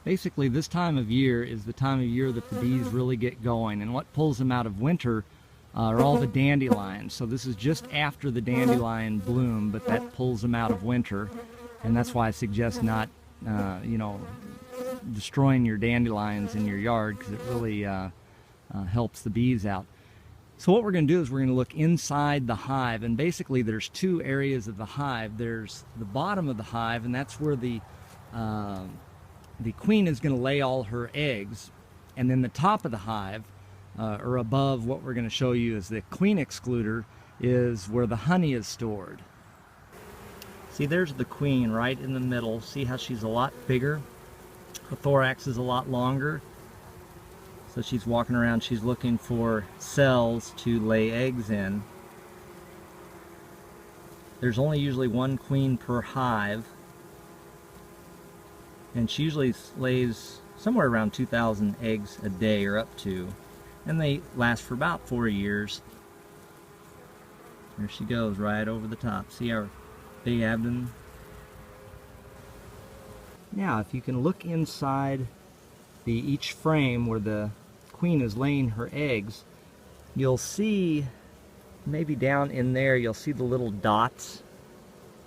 Basically, this time of year is the time of year that the bees really get going, and what pulls them out of winter are all the dandelions. So this is just after the dandelion bloom, but that pulls them out of winter, and that's why I suggest not, destroying your dandelions in your yard, because it really helps the bees out. So what we're going to do is we're going to look inside the hive, and basically there's two areas of the hive. There's the bottom of the hive, and that's where the queen is going to lay all her eggs, and then the top of the hive, or above what we're going to show you is the queen excluder, is where the honey is stored. See, there's the queen right in the middle. See how she's a lot bigger? Her thorax is a lot longer. So she's walking around, she's looking for cells to lay eggs in. There's only usually one queen per hive, and she usually lays somewhere around 2,000 eggs a day or up to, and they last for about 4 years. There she goes, right over the top. See our big abdomen? Now, if you can look inside each frame where the queen is laying her eggs, you'll see, maybe down in there, you'll see the little dots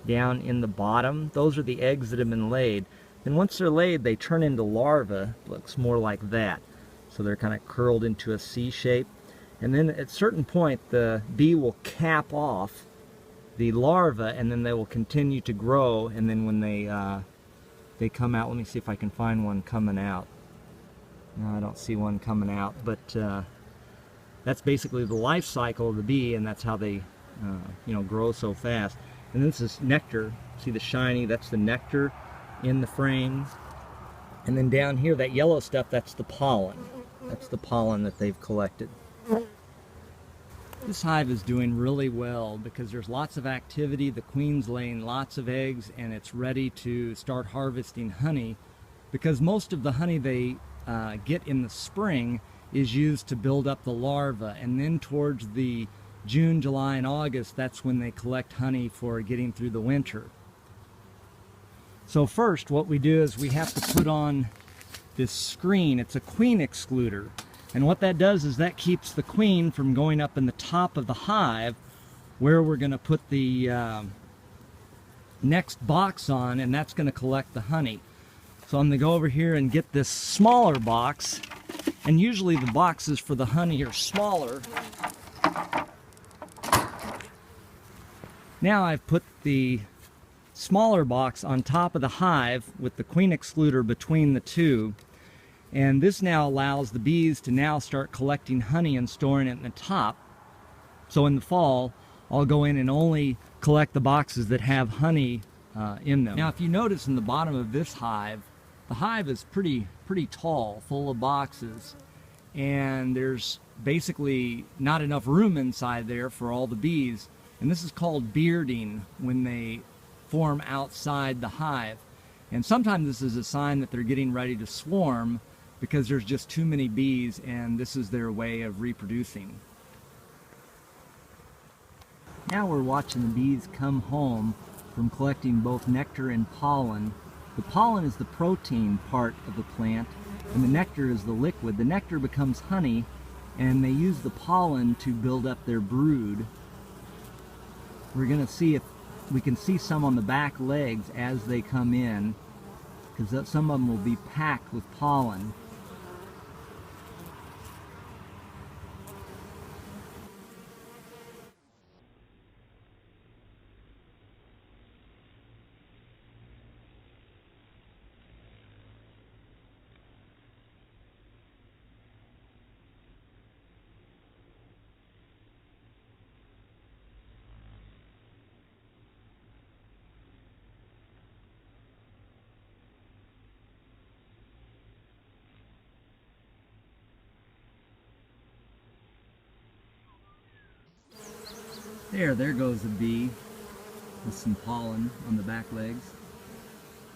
down in the bottom. Those are the eggs that have been laid. And once they're laid, they turn into larvae. Looks more like that. So they're kind of curled into a C shape. And then at a certain point, the bee will cap off the larva, and then they will continue to grow. And then when they come out, let me see if I can find one coming out. No, I don't see one coming out, but that's basically the life cycle of the bee, and that's how they grow so fast. And this is nectar. See the shiny? That's the nectar in the frame. And then down here, that yellow stuff, that's the pollen. That's the pollen that they've collected. This hive is doing really well because there's lots of activity. The queen's laying lots of eggs, and it's ready to start harvesting honey, because most of the honey they get in the spring is used to build up the larva, and then towards the June, July, and August, that's when they collect honey for getting through the winter. So first, what we do is we have to put on this screen. It's a queen excluder, and what that does is that keeps the queen from going up in the top of the hive, where we're going to put the next box on, and that's going to collect the honey. So I'm going to go over here and get this smaller box, and usually the boxes for the honey are smaller. Now I've put the smaller box on top of the hive with the queen excluder between the two, and this now allows the bees to now start collecting honey and storing it in the top. So in the fall, I'll go in and only collect the boxes that have honey in them. Now if you notice in the bottom of this hive, the hive is pretty tall, full of boxes, and there's basically not enough room inside there for all the bees, and this is called bearding when they form outside the hive. And sometimes this is a sign that they're getting ready to swarm, because there's just too many bees, and this is their way of reproducing. Now we're watching the bees come home from collecting both nectar and pollen. The pollen is the protein part of the plant, and the nectar is the liquid. The nectar becomes honey, and they use the pollen to build up their brood. We're going to see if we can see some on the back legs as they come in, because some of them will be packed with pollen. There goes the bee with some pollen on the back legs.